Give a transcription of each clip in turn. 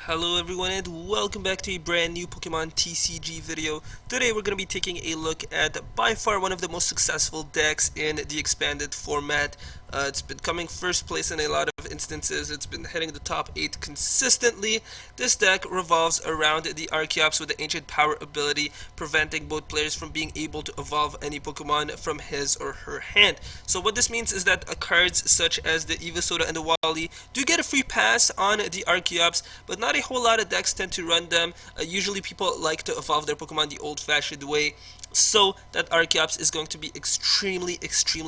Hello everyone and welcome back to a brand new Pokemon TCG video. Today we're going to be taking a look at by far one of the most successful decks in the expanded format. It's been coming first place in a lot of instances. It's been hitting the top 8 consistently. This deck revolves around the Archeops with the Ancient Power ability, preventing both players from being able to evolve any Pokemon from his or her hand. So what this means is that cards such as the Yveltal and the Wally do get a free pass on the Archeops, but not a whole lot of decks tend to run them. Usually people like to evolve their Pokemon the old-fashioned way. So that Archeops is going to be extremely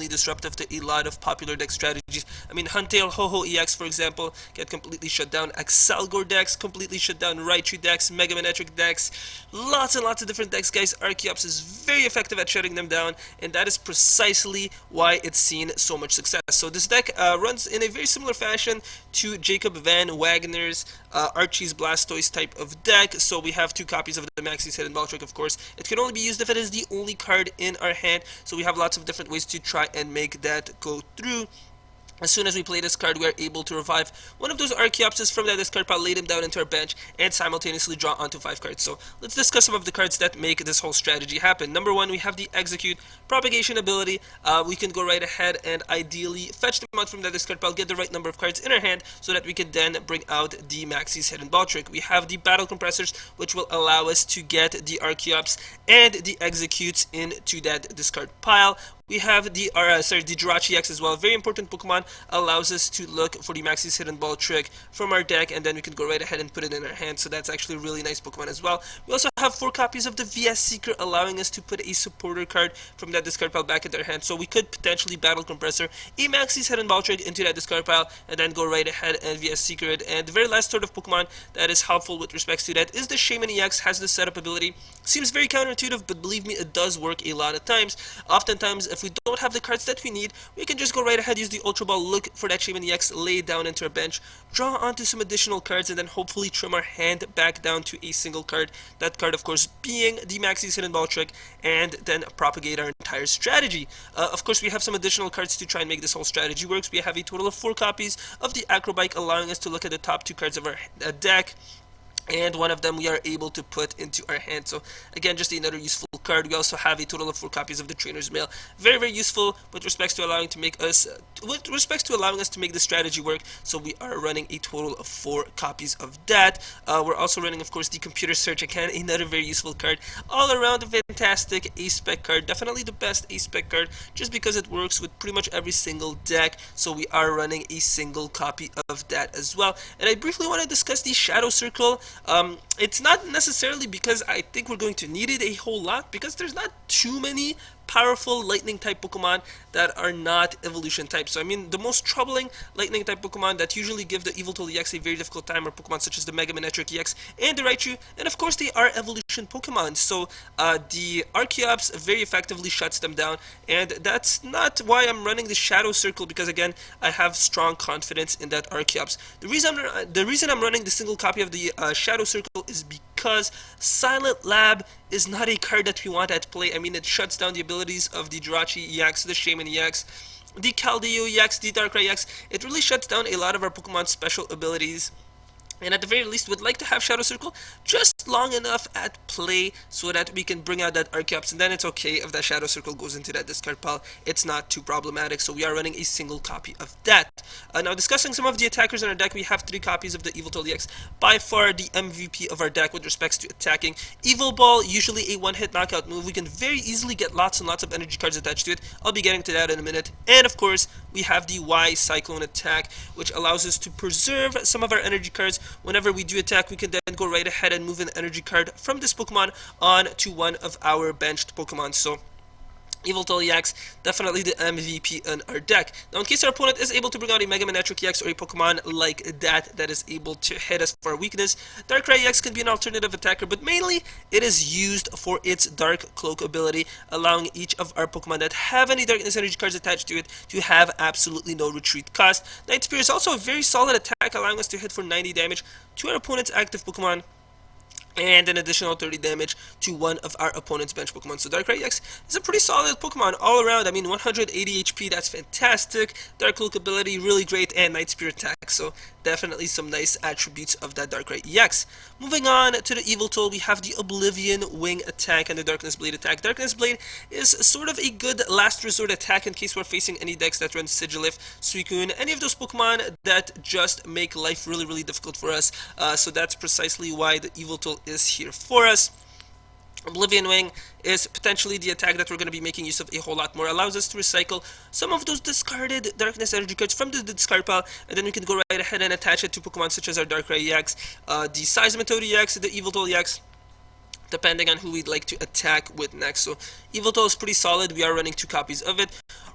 disruptive to a lot of popular deck strategies. I mean, Huntail Ho-Oh EX, for example, get completely shut down. Excelgor decks completely shut down. Raichu decks, Mega Manetric decks, lots and lots of different decks, guys. Archeops is very effective at shutting them down, and that is precisely why it's seen so much success. So this deck runs in a very similar fashion to Jacob Van Wagner's Archie's Blastoise type of deck. So we have 2 copies of the Maxie's Hidden Ball Trick, of course. It can only be used if it is the only card in our hand, so we have lots of different ways to try and make that go through. As soon as we play this card, we are able to revive one of those Archeopses from that discard pile, lay them down into our bench, and simultaneously draw onto 5 cards. So let's discuss some of the cards that make this whole strategy happen. Number 1, we have the Execute Propagation ability. We can go right ahead and ideally fetch them out from that discard pile, get the right number of cards in our hand, so that we can then bring out the Maxie's Hidden Ball Trick. We have the Battle Compressors, which will allow us to get the Archeops and the Executes into that discard pile. We have the Jirachi EX as well. Very important Pokemon, allows us to look for the Maxie's Hidden Ball Trick from our deck, and then we can go right ahead and put it in our hand. So that's actually a really nice Pokemon as well. We also have 4 copies of the VS Seeker, allowing us to put a supporter card from that discard pile back into our hand. So we could potentially Battle Compressor a Maxie's Hidden Ball Trick into that discard pile, and then go right ahead and VS Seeker it. And the very last sort of Pokemon that is helpful with respects to that is the Shaman EX. Has the setup ability. Seems very counterintuitive, but believe me, it does work a lot of times. Oftentimes, if we don't have the cards that we need, we can just go right ahead, use the Ultra Ball, look for that Shaman EX, lay it down into our bench, draw onto some additional cards, and then hopefully trim our hand back down to a single card. That card, of course, being the Maxie's Hidden Ball Trick, and then propagate our entire strategy. Of course, we have some additional cards to try and make this whole strategy work. We have a total of 4 copies of the Acrobike, allowing us to look at the top 2 cards of our deck, and one of them we are able to put into our hand. So again, just another useful card. We also have a total of 4 copies of the Trainer's Mail. Very useful with respects to allowing to make us to make the strategy work. So we are running a total of 4 copies of that. We're also running, of course, the Computer Search. Again, another very useful card. All around a fantastic A-Spec card. Definitely the best A-Spec card, just because it works with pretty much every single deck. So we are running a single copy of that as well. And I briefly want to discuss the Shadow Circle. It's not necessarily because I think we're going to need it a whole lot, because there's not too many powerful lightning type Pokemon that are not evolution type. So I mean, the most troubling lightning type Pokemon that usually give the Yveltal EX a very difficult time are Pokemon such as the Mega Manetric EX and the Raichu, and of course they are evolution Pokemon. So the Archeops very effectively shuts them down, and that's not why I'm running the Shadow Circle, because again, I have strong confidence in that Archeops. The reason I'm running the single copy of the Shadow Circle is because Silent Lab is not a card that we want at play. I mean, it shuts down the abilities of the Jirachi EX, the Shaman EX, the Keldeo EX, the Darkrai EX. It really shuts down a lot of our Pokemon's special abilities. And at the very least, we'd like to have Shadow Circle just long enough at play so that we can bring out that Archeops, and then it's okay if that Shadow Circle goes into that discard pile. It's not too problematic, so we are running a single copy of that. Now, discussing some of the attackers in our deck, we have 3 copies of the Yveltal EX. By far the MVP of our deck with respects to attacking. Evil Ball, usually a one-hit knockout move. We can very easily get lots and lots of energy cards attached to it. I'll be getting to that in a minute. And of course, we have the Y Cyclone attack, which allows us to preserve some of our energy cards. Whenever we do attack, we can then go right ahead and move an energy card from this Pokemon on to one of our benched Pokemon. So Yveltal EX, definitely the MVP in our deck. Now, in case our opponent is able to bring out a Mega Manetric EX or a Pokemon like that is able to hit us for our weakness, Darkrai EX can be an alternative attacker, but mainly it is used for its Dark Cloak ability, allowing each of our Pokemon that have any Darkness energy cards attached to it to have absolutely no retreat cost. Night Spear is also a very solid attack, allowing us to hit for 90 damage to our opponent's active Pokemon, and an additional 30 damage to one of our opponent's bench Pokemon. So Darkrai EX is a pretty solid Pokemon all around. I mean, 180 HP, that's fantastic. Dark Cloak ability, really great, and Night Spear attack. So definitely some nice attributes of that Darkrai EX. Moving on to the Yveltal, we have the Oblivion Wing attack and the Darkness Blade attack. Darkness Blade is sort of a good last resort attack in case we're facing any decks that run Sigilyph, Suicune, any of those Pokemon that just make life really difficult for us. So that's precisely why the Yveltal is here for us. Oblivion Wing is potentially the attack that we're going to be making use of a whole lot more. Allows us to recycle some of those discarded Darkness Energy cards from the discard pile, and then we can go right ahead and attach it to Pokemon such as our Darkrai EX, the Seismitoad EX, the Yveltal EX, depending on who we'd like to attack with next. So Yveltal is pretty solid. We are running 2 copies of it.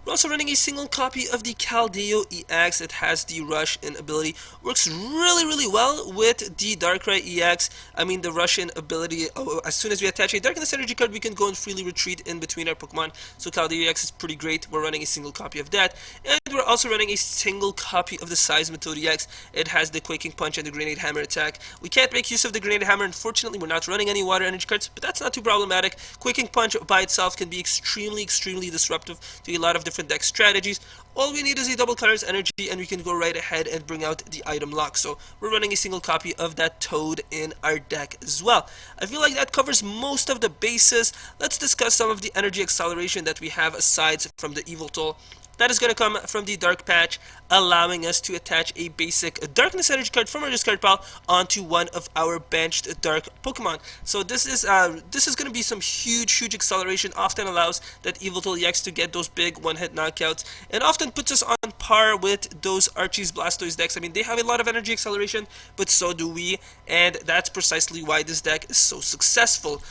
We're also running a single copy of the Keldeo EX. It has the Rush-In ability. Works really well with the Darkrai EX. I mean, the Rush-In ability, as soon as we attach a Darkness Energy card, we can go and freely retreat in between our Pokemon. So Keldeo EX is pretty great. We're running a single copy of that. And we're also running a single copy of the Seismitoad EX. It has the Quaking Punch and the Grenade Hammer attack. We can't make use of the Grenade Hammer. Unfortunately, we're not running any Water Energy cards, but that's not too problematic. Quaking Punch by itself can be extremely disruptive to a lot of different deck strategies. All we need is a double colors energy and we can go right ahead and bring out the item lock. So we're running a single copy of that Toad in our deck as well. I feel like that covers most of the bases. Let's discuss some of the energy acceleration that we have aside from the Yveltal. That is going to come from the Dark Patch, allowing us to attach a basic Darkness Energy card from our discard pile onto one of our benched Dark Pokemon. So this is going to be some huge acceleration. Often allows that Yveltal EX to get those big one-hit knockouts, and often puts us on par with those Archie's Blastoise decks. I mean, they have a lot of energy acceleration, but so do we, and that's precisely why this deck is so successful.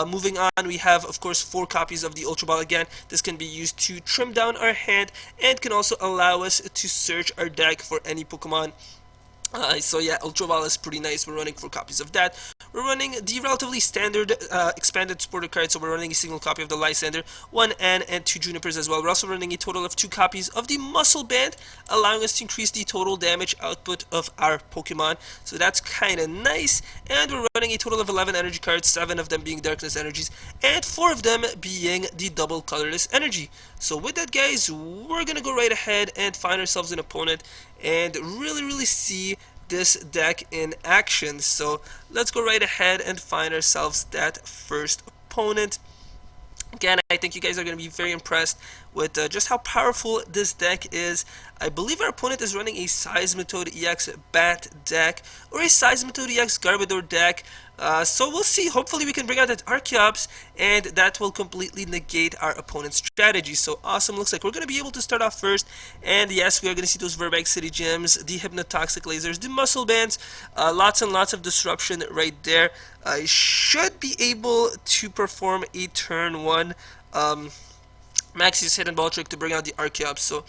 Moving on, we have, of course, 4 copies of the Ultra Ball again. This can be used to trim down our hand, and can also allow us to search our deck for any Pokemon. So yeah, Ultra Ball is pretty nice. We're running 4 copies of that. We're running the relatively standard expanded supporter card, so we're running a single copy of the Lysander, 1 N, and 2 Junipers as well. We're also running a total of 2 copies of the Muscle Band, allowing us to increase the total damage output of our Pokemon. So that's kind of nice. And we're running a total of 11 energy cards, 7 of them being Darkness Energies, and 4 of them being the double colorless energy. So with that, guys, we're gonna go right ahead and find ourselves an opponent and really see this deck in action. So let's go right ahead and find ourselves that first opponent. Again, I think you guys are going to be very impressed with just how powerful this deck is. I believe our opponent is running a Seismitoad EX Bat deck or a Seismitoad EX Garbodor deck. So we'll see. Hopefully we can bring out that Archeops, and that will completely negate our opponent's strategy. So awesome. Looks like we're going to be able to start off first. And yes, we are going to see those Verbank City Gems, the Hypnotoxic Lasers, the Muscle Bands, lots and lots of disruption right there. I should be able to perform a turn 1 Maxie's Hidden Ball trick to bring out the Archeops. So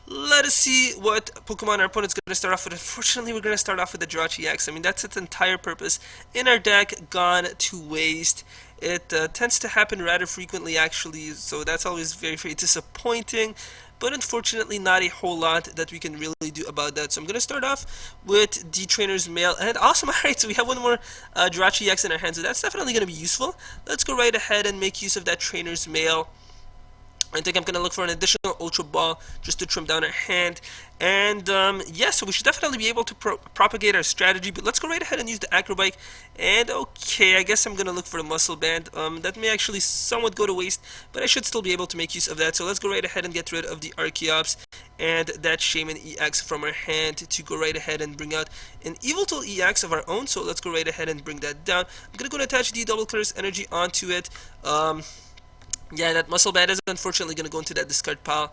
let us see what Pokemon our opponent's going to start off with. Unfortunately, we're going to start off with the Jirachi EX. I mean, that's its entire purpose in our deck gone to waste. It tends to happen rather frequently, actually, so that's always very disappointing. But unfortunately, not a whole lot that we can really do about that. So I'm going to start off with the Trainer's Mail. And awesome, alright, so we have one more Jirachi EX in our hands, so that's definitely going to be useful. Let's go right ahead and make use of that Trainer's Mail. I think I'm going to look for an additional Ultra Ball just to trim down our hand. And yeah, so we should definitely be able to propagate our strategy. But let's go right ahead and use the Acrobike. And okay, I guess I'm going to look for the Muscle Band. That may actually somewhat go to waste, but I should still be able to make use of that. So let's go right ahead and get rid of the Archeops and that Shaman EX from our hand to go right ahead and bring out an Yveltal EX of our own. So let's go right ahead and bring that down. I'm going to go and attach the Double Colors Energy onto it. Yeah, that Muscle Band is unfortunately going to go into that discard pile,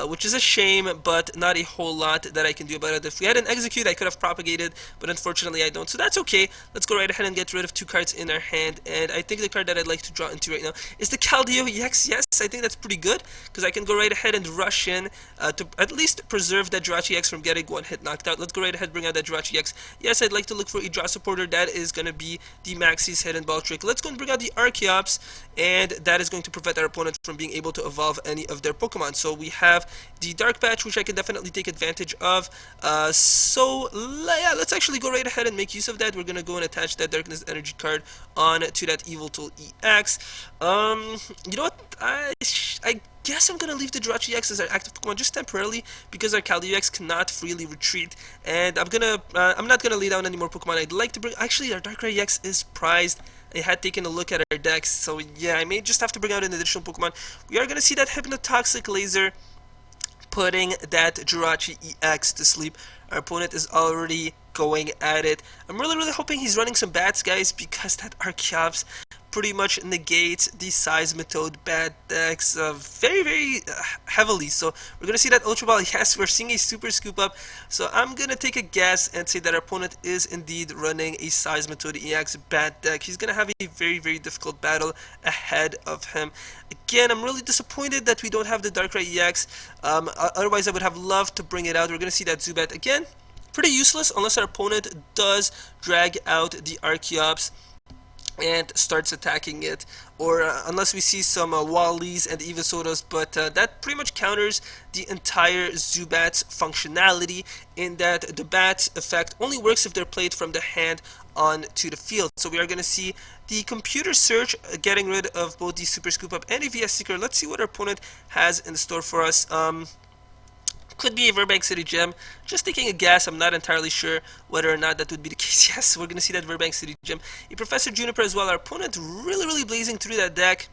which is a shame, but not a whole lot that I can do about it. If we had an Execute, I could have propagated, but unfortunately I don't, so that's okay. Let's go right ahead and get rid of 2 cards in our hand, and I think the card that I'd like to draw into right now is the Keldeo EX. Yes, I think that's pretty good, because I can go right ahead and rush in to at least preserve that Jirachi EX from getting one hit knocked out. Let's go right ahead and bring out that Jirachi EX. Yes, I'd like to look for a draw supporter. That is going to be the Maxie's Hidden Ball trick. Let's go and bring out the Archeops, and that is going to prevent our opponent from being able to evolve any of their Pokemon. So we have the Dark Patch, which I can definitely take advantage of. So yeah, let's actually go right ahead and make use of that. We're going to go and attach that Darkness Energy card on to that Yveltal EX. You know what? I guess I'm gonna leave the Jirachi EX as our active Pokemon just temporarily because our Calio EX cannot freely retreat, and I'm not gonna lay down any more Pokemon. I'd like to bring, actually our Darkrai EX is prized. I had taken a look at our decks, so yeah, I may just have to bring out an additional Pokemon. We are gonna see that Hypnotoxic Laser putting that Jirachi EX to sleep. Our opponent is already going at it. I'm really hoping he's running some bats, guys, because that Archeops pretty much negates the Seismitoad bat decks very heavily. So we're gonna see that Ultra Ball. Yes, we're seeing a Super Scoop Up. So I'm gonna take a guess and say that our opponent is indeed running a Seismitoad EX bat deck. He's gonna have a very difficult battle ahead of him. Again, I'm really disappointed that we don't have the Darkrai EX. Otherwise, I would have loved to bring it out. We're gonna see that Zubat again. Pretty useless unless our opponent does drag out the Archeops and starts attacking it, or unless we see some Wallies and Evisodas, but that pretty much counters the entire Zubat's functionality, in that the bat's effect only works if they're played from the hand onto the field. So we are going to see the computer search getting rid of both the Super Scoop Up and a VS Seeker. Let's see what our opponent has in store for us. Could be a Verbank City Gem. Just taking a guess, I'm not entirely sure whether or not that would be the case. Yes, we're going to see that Verbank City Gem. A Professor Juniper as well. Our opponent really blazing through that deck.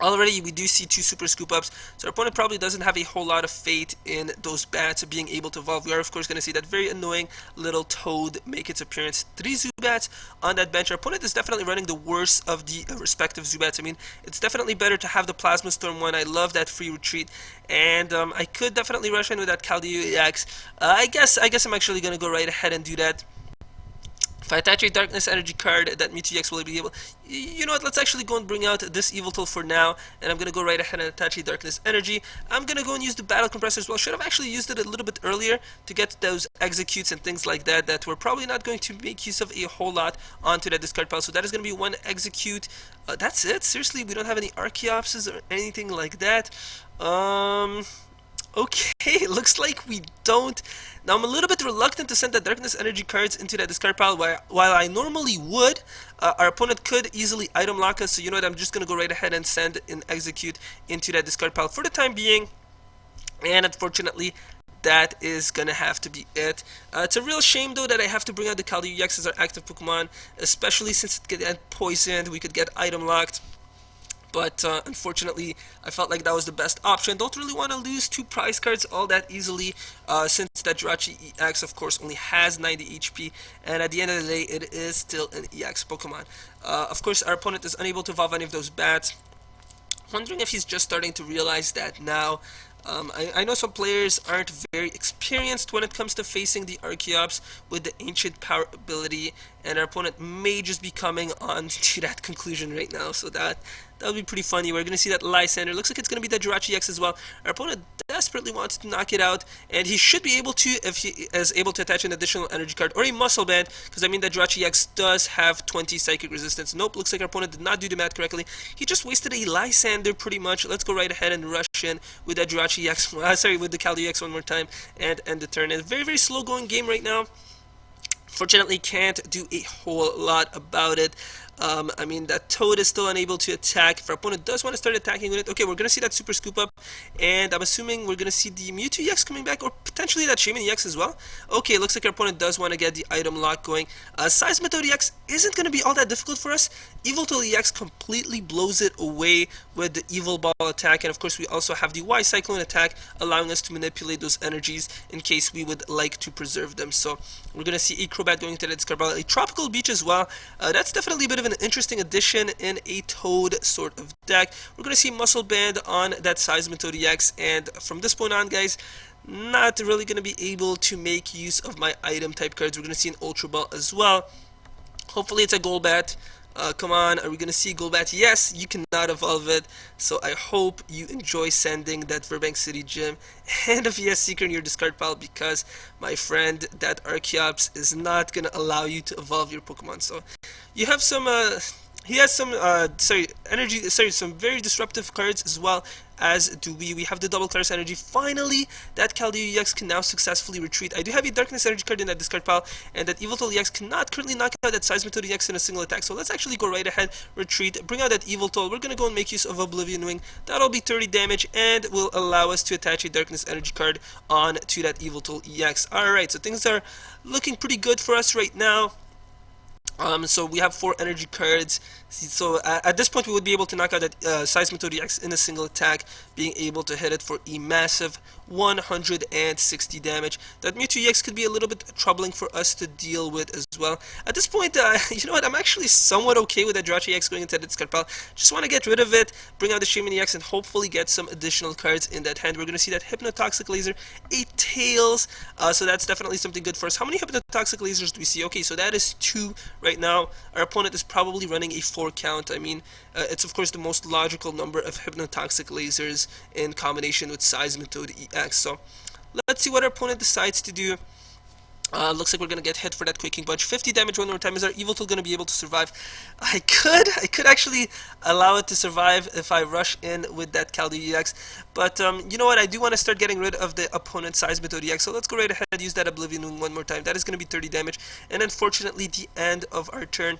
Already we do see 2 Super Scoop Ups, so our opponent probably doesn't have a whole lot of faith in those bats being able to evolve. We are of course going to see that very annoying little Toad make its appearance. 3 Zubats on that bench. Our opponent is definitely running the worst of the respective Zubats. I mean, it's definitely better to have the Plasma Storm one. I love that free retreat, and I could definitely rush in with that Caldio EX. I guess I'm actually going to go right ahead and do that. If I attach a Darkness Energy card, that Mewtwo EX will be able... You know what, let's actually go and bring out this Yveltal for now, and I'm going to go right ahead and attach a Darkness Energy. I'm going to go and use the Battle Compressor as well. Should have actually used it a little bit earlier to get those executes and things like that, that we're probably not going to make use of a whole lot onto that discard pile. So that is going to be 1 execute. That's it? Seriously, we don't have any Archeopses or anything like that? Okay, looks like we don't. Now I'm a little bit reluctant to send the Darkness Energy cards into that discard pile. While I normally would, our opponent could easily item lock us, so you know what, I'm just going to go right ahead and send and execute into that discard pile for the time being. And unfortunately, that is gonna have to be it. It's a real shame though that I have to bring out the Caldio EX as our active Pokemon, especially since it could get poisoned, we could get item locked. But unfortunately, I felt like that was the best option. Don't really want to lose 2 prize cards all that easily, since that Jirachi EX, of course, only has 90 HP, and at the end of the day, it is still an EX Pokemon. Of course, our opponent is unable to evolve any of those bats. Wondering if he's just starting to realize that now. I know some players aren't very experienced when it comes to facing the Archeops with the Ancient Power ability, and our opponent may just be coming on to that conclusion right now, so that would be pretty funny. We're going to see that Lysander. Looks like it's going to be the Jirachi EX as well. Our opponent desperately wants to knock it out, and he should be able to if he is able to attach an additional energy card or a Muscle Band, because I mean that Jirachi EX does have 20 Psychic Resistance. Nope, looks like our opponent did not do the math correctly. He just wasted a Lysander pretty much. Let's go right ahead and rush in with that Jirachi EX, with the Caldio EX one more time and end the turn. And a very slow going game right now. Fortunately, can't do a whole lot about it. I mean, that Toad is still unable to attack. If our opponent does want to start attacking with it, okay, we're going to see that Super Scoop Up, and I'm assuming we're going to see the Mewtwo EX coming back, or potentially that Shaman EX as well. Okay, looks like our opponent does want to get the item lock going. Seismitoad EX isn't going to be all that difficult for us. Yveltal EX completely blows it away with the Evil Ball attack, and of course we also have the Y Cyclone attack, allowing us to manipulate those energies in case we would like to preserve them. So we're going to see a Crobat going into the discard pile, a Tropical Beach as well. That's definitely a bit of an interesting addition in a Toad sort of deck. We're going to see Muscle Band on that Seismitoad EX, and from this point on, guys, not really going to be able to make use of my item type cards. We're going to see an Ultra Ball as well. Hopefully it's a Golbat. Come on, are we going to see Golbat? Yes, you cannot evolve it, so I hope you enjoy sending that Verbank City Gym and a VS Seeker in your discard pile, because, my friend, that Archeops is not going to allow you to evolve your Pokemon. So you have some He has some some very disruptive cards as well as do we. We have the double Claris energy. Finally, that Caldeo EX can now successfully retreat. I do have a Darkness energy card in that discard pile, and that Yveltal EX cannot currently knock out that Seismitoad EX in a single attack. So let's actually go right ahead, retreat, bring out that Yveltal. We're gonna go and make use of Oblivion Wing. That'll be 30 damage and will allow us to attach a Darkness energy card on to that Yveltal EX. Alright, so things are looking pretty good for us right now. So we have 4 energy cards. So at this point we would be able to knock out that Seismitoad EX in a single attack, being able to hit it for a massive 160 damage. That Mewtwo EX could be a little bit troubling for us to deal with as well. At this point, you know what, I'm actually somewhat okay with that Jirachi EX going into the discard pile. Just want to get rid of it, bring out the Shaman EX, and hopefully get some additional cards in that hand. We're going to see that Hypnotoxic Laser, a Tails, so that's definitely something good for us. How many Hypnotoxic Lasers do we see? Okay, so that is 2 right now. Our opponent is probably running a 4 count. I mean, it's of course the most logical number of Hypnotoxic Lasers in combination with Seismitoad EX. So let's see what our opponent decides to do. Looks like we're gonna get hit for that Quaking Punch. 50 damage one more time. Is our Yveltal gonna be able to survive? I could actually allow it to survive if I rush in with that Caldeo EX. But you know what? I do want to start getting rid of the opponent's Seismitoad EX. So let's go right ahead and use that Oblivion Wing one more time. That is gonna be 30 damage. And unfortunately, the end of our turn.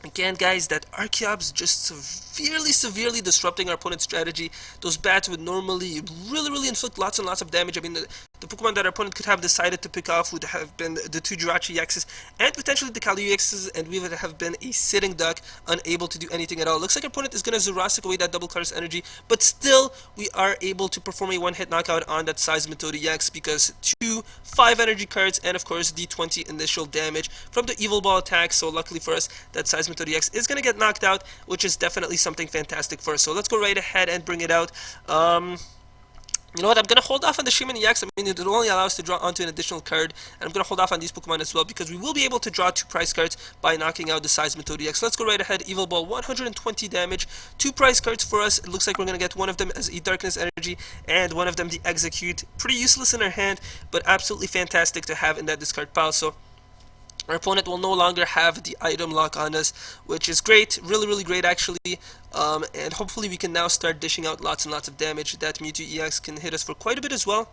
Again, guys, that Archeops just severely disrupting our opponent's strategy. Those bats would normally really inflict lots and lots of damage. I mean, the Pokemon that our opponent could have decided to pick off would have been the 2 Jirachi EXs and potentially the Caldeo EXs, and we would have been a sitting duck, unable to do anything at all. Looks like our opponent is going to Jurassic away that double Claris energy, but still, we are able to perform a one-hit knockout on that Seismitoad EX because 2 5 energy cards and, of course, the 20 initial damage from the Evil Ball attack. So luckily for us, that Seismitoad EX is going to get knocked out, which is definitely something fantastic for us. So let's go right ahead and bring it out. You know what, I'm going to hold off on the Shaman EX. I mean, it will only allow us to draw onto an additional card, and I'm going to hold off on these Pokemon as well, because we will be able to draw 2 prize cards by knocking out the Seismitoad EX. Let's go right ahead. Evil Ball, 120 damage, 2 prize cards for us. It looks like we're going to get one of them as a Darkness Energy, and one of them the Execute. Pretty useless in our hand, but absolutely fantastic to have in that discard pile. So our opponent will no longer have the item lock on us, which is great, really great actually, and hopefully we can now start dishing out lots and lots of damage. That Mewtwo EX can hit us for quite a bit as well.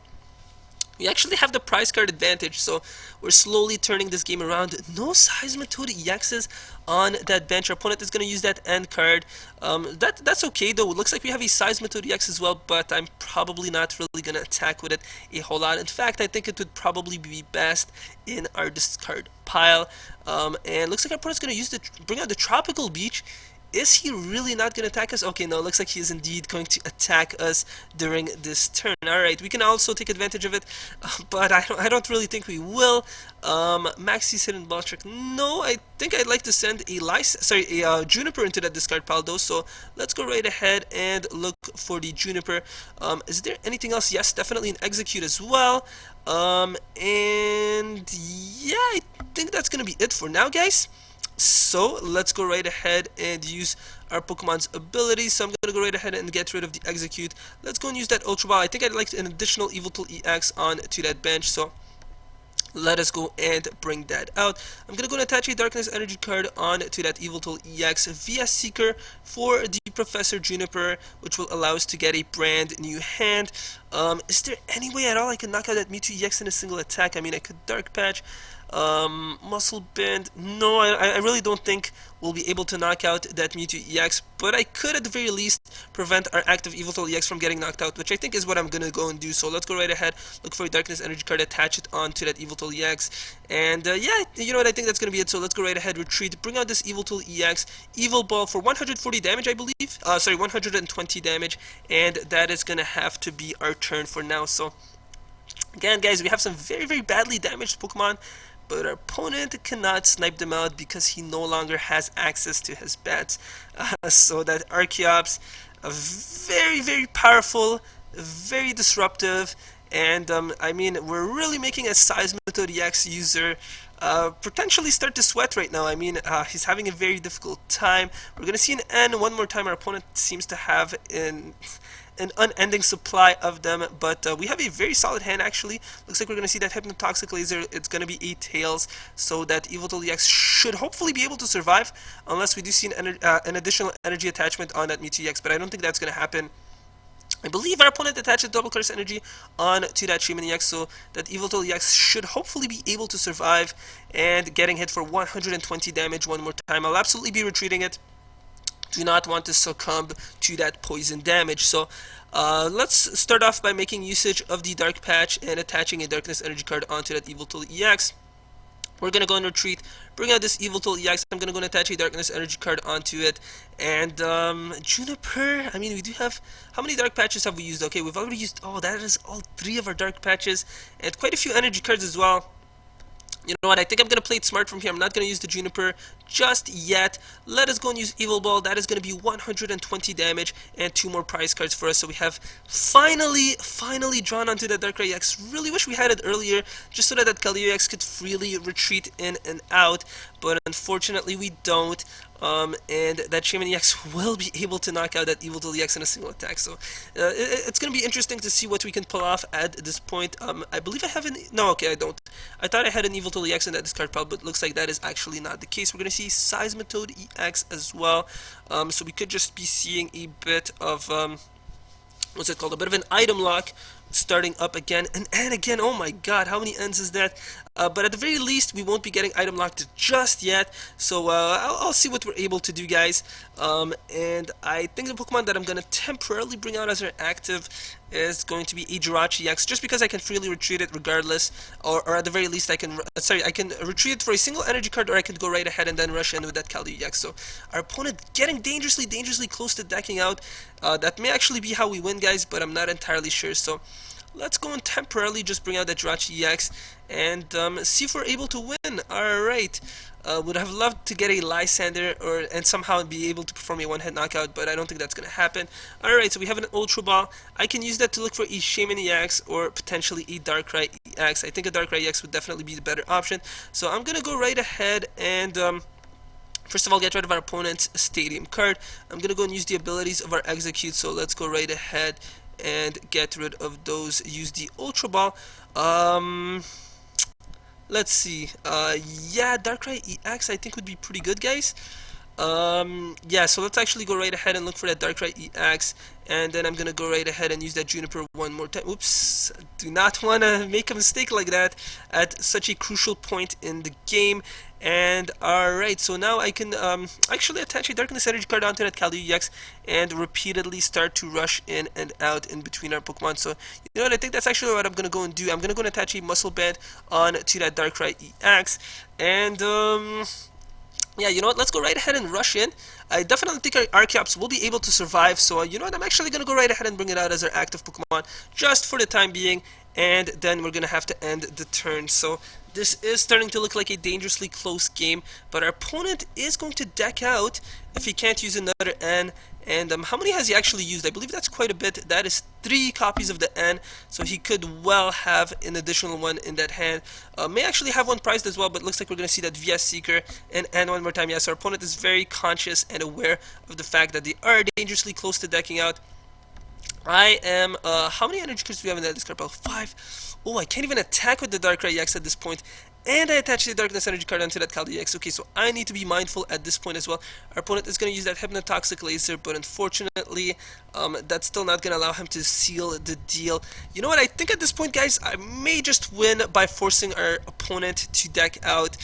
We actually have the prize card advantage, so we're slowly turning this game around. No Seismitoad EXs on that bench. Our opponent is going to use that end card. That's okay though. It looks like we have a Seismitoad EX as well, but I'm probably not really going to attack with it a whole lot. In fact, I think it would probably be best in our discard pile. And looks like our opponent's going to use bring out the Tropical Beach. Is he really not going to attack us? Okay, no, it looks like he is indeed going to attack us during this turn. Alright, we can also take advantage of it, but I don't really think we will. Maxie's Hidden Ball Trick. No, I think I'd like to send a Juniper into that discard pile though, so let's go right ahead and look for the Juniper. Is there anything else? Yes, definitely an Execute as well. And yeah, I think that's going to be it for now, guys. So let's go right ahead and use our Pokemon's abilities. So I'm going to go right ahead and get rid of the Execute. Let's go and use that Ultra Ball. I think I'd like an additional Yveltal EX on to that bench. So let us go and bring that out. I'm going to go and attach a Darkness Energy card on to that Yveltal EX via Seeker for the Professor Juniper, which will allow us to get a brand new hand. Is there any way at all I can knock out that Mewtwo EX in a single attack? I mean, I could Dark Patch. Muscle Bend. No, I really don't think we'll be able to knock out that Mewtwo EX, but I could at the very least prevent our active Yveltal EX from getting knocked out, which I think is what I'm gonna go and do. So let's go right ahead, look for a Darkness Energy card, attach it onto that Yveltal EX, and yeah, you know what, I think that's gonna be it. So let's go right ahead, retreat, bring out this Yveltal EX, Evil Ball for 140 damage, I believe. Sorry, 120 damage, and that is gonna have to be our turn for now. So again, guys, we have some very badly damaged Pokemon, but our opponent cannot snipe them out because he no longer has access to his bats. So that Archeops, very powerful, very disruptive, and I mean, we're really making a Seismitoad EX user potentially start to sweat right now. I mean, he's having a very difficult time. We're gonna see an N one more time. Our opponent seems to have an an unending supply of them, but we have a very solid hand actually. Looks like we're going to see that Hypnotoxic Laser. It's going to be a Tails, so that Yveltal EX should hopefully be able to survive, unless we do see an additional energy attachment on that Mewtwo EX, but I don't think that's going to happen. I believe our opponent attaches double curse energy onto that Shaman EX, so that Yveltal EX should hopefully be able to survive and getting hit for 120 damage one more time. I'll absolutely be retreating it. Do not want to succumb to that poison damage. So let's start off by making usage of the Dark Patch and attaching a Darkness Energy card onto that Yveltal EX. We're going to go and retreat, bring out this Yveltal EX. I'm going to go and attach a Darkness Energy card onto it. And Juniper, I mean, we do have, how many Dark Patches have we used? Okay, we've already used, oh, that is all 3 of our Dark Patches, and quite a few energy cards as well. You know what, I think I'm going to play it smart from here. I'm not going to use the Juniper just yet. Let us go and use Evil Ball. That is going to be 120 damage and 2 more prize cards for us. So we have finally drawn onto that Darkrai EX. Really wish we had it earlier, just so that that Galio EX could freely retreat in and out. But unfortunately we don't. And that Shaman EX will be able to knock out that Yveltal EX in a single attack. So it's going to be interesting to see what we can pull off at this point. I believe I have an... No, okay, I don't. I thought I had an Yveltal EX in that discard pile, but looks like that is actually not the case. We're going to see Seismitoad EX as well. So we could just be seeing a bit of... what's it called? A bit of an item lock starting up again and again. Oh my god, how many ends is that? But at the very least, we won't be getting item locked just yet. So I'll see what we're able to do, guys. And I think the Pokemon that I'm going to temporarily bring out as our active is going to be a Jirachi EX, just because I can freely retreat it regardless, or at the very least I can I can retreat it for a single energy card, or I could go right ahead and then rush in with that Kali EX. So our opponent getting dangerously close to decking out. That may actually be how we win, guys, but I'm not entirely sure. So let's go and temporarily just bring out that Jirachi EX and see if we're able to win. Alright. Would have loved to get a Lysander and somehow be able to perform a one-hit knockout, but I don't think that's going to happen. Alright, so we have an Ultra Ball. I can use that to look for a Shaman EX or potentially a Darkrai EX. I think a Darkrai EX would definitely be the better option. So I'm going to go right ahead and... first of all, get rid of our opponent's Stadium card. I'm going to go and use the abilities of our Execute, so let's go right ahead and get rid of those. Use the Ultra Ball. Let's see. Yeah, Darkrai EX I think would be pretty good, guys. Yeah, so let's actually go right ahead and look for that Darkrai EX, and then I'm gonna go right ahead and use that Juniper one more time. Oops, do not want to make a mistake like that at such a crucial point in the game. And alright, so now I can actually attach a Darkness Energy card onto that Kali EX and repeatedly start to rush in and out in between our Pokemon. So, you know what, I think that's actually what I'm going to go and do. I'm going to go and attach a Muscle Band onto that Darkrai EX. And, yeah, you know what, let's go right ahead and rush in. I definitely think our Archeops will be able to survive. So, you know what, I'm actually going to go right ahead and bring it out as our active Pokemon just for the time being. And then we're going to have to end the turn. So this is starting to look like a dangerously close game, but our opponent is going to deck out if he can't use another N. And how many has he actually used? I believe that's quite a bit. That is 3 copies of the N, so he could well have an additional one in that hand. May actually have one prized as well, but looks like we're going to see that VS Seeker and N one more time. Yes, our opponent is very conscious and aware of the fact that they are dangerously close to decking out. I am, how many energy cards do we have in that discard pile? 5. Oh, I can't even attack with the Darkrai EX at this point. And I attach the Darkness Energy card onto that Kali EX. Okay, so I need to be mindful at this point as well. Our opponent is going to use that Hypnotoxic Laser, but unfortunately, that's still not going to allow him to seal the deal. You know what, I think at this point, guys, I may just win by forcing our opponent to deck out.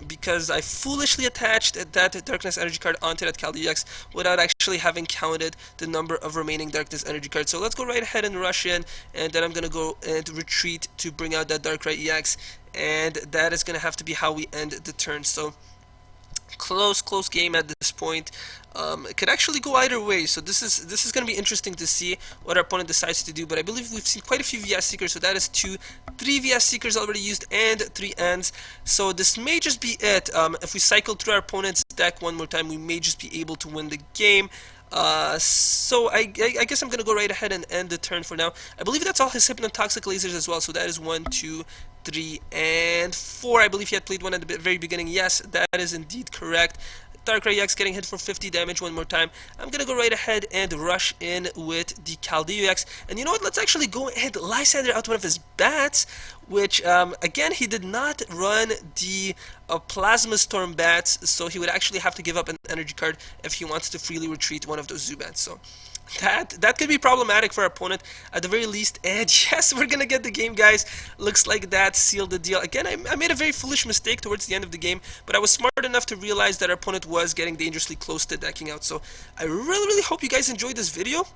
Because I foolishly attached that Darkness Energy card onto that Kali EX without actually having counted the number of remaining Darkness Energy cards. So let's go right ahead and rush in, and then I'm going to go and retreat to bring out that Darkrai EX, and that is going to have to be how we end the turn. So close game at this point. It could actually go either way, so this is going to be interesting to see what our opponent decides to do. But I believe we've seen quite a few VS Seekers, so that is 3 VS Seekers already used and 3 Ends. So this may just be it. If we cycle through our opponent's deck one more time, we may just be able to win the game. So I guess I'm going to go right ahead and end the turn for now. I believe that's all his Hypnotoxic Lasers as well, so that is 1, 2, 3, and 4. I believe he had played one at the very beginning. Yes, that is indeed correct. Yveltal EX getting hit for 50 damage one more time. I'm gonna go right ahead and rush in with the Yveltal EX. And you know what? Let's actually go and Lysander out one of his bats, which again, he did not run the Plasma Storm bats, so he would actually have to give up an energy card if he wants to freely retreat one of those Zubats. So that could be problematic for our opponent at the very least. And yes, we're gonna get the game, guys. Looks like that sealed the deal. Again, I made a very foolish mistake towards the end of the game, but I was smart enough to realize that our opponent was getting dangerously close to decking out. So I really hope you guys enjoyed this video.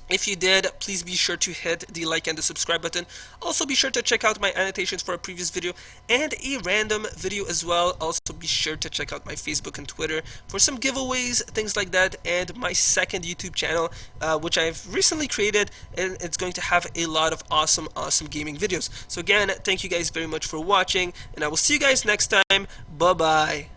If you did, please be sure to hit the like and the subscribe button. Also be sure to check out my annotations for a previous video and a random video as well. Also be sure to check out my Facebook and Twitter for some giveaways, things like that, and my second YouTube channel, which I've recently created, and it's going to have a lot of awesome gaming videos. So again, thank you guys very much for watching, and I will see you guys next time. Bye bye.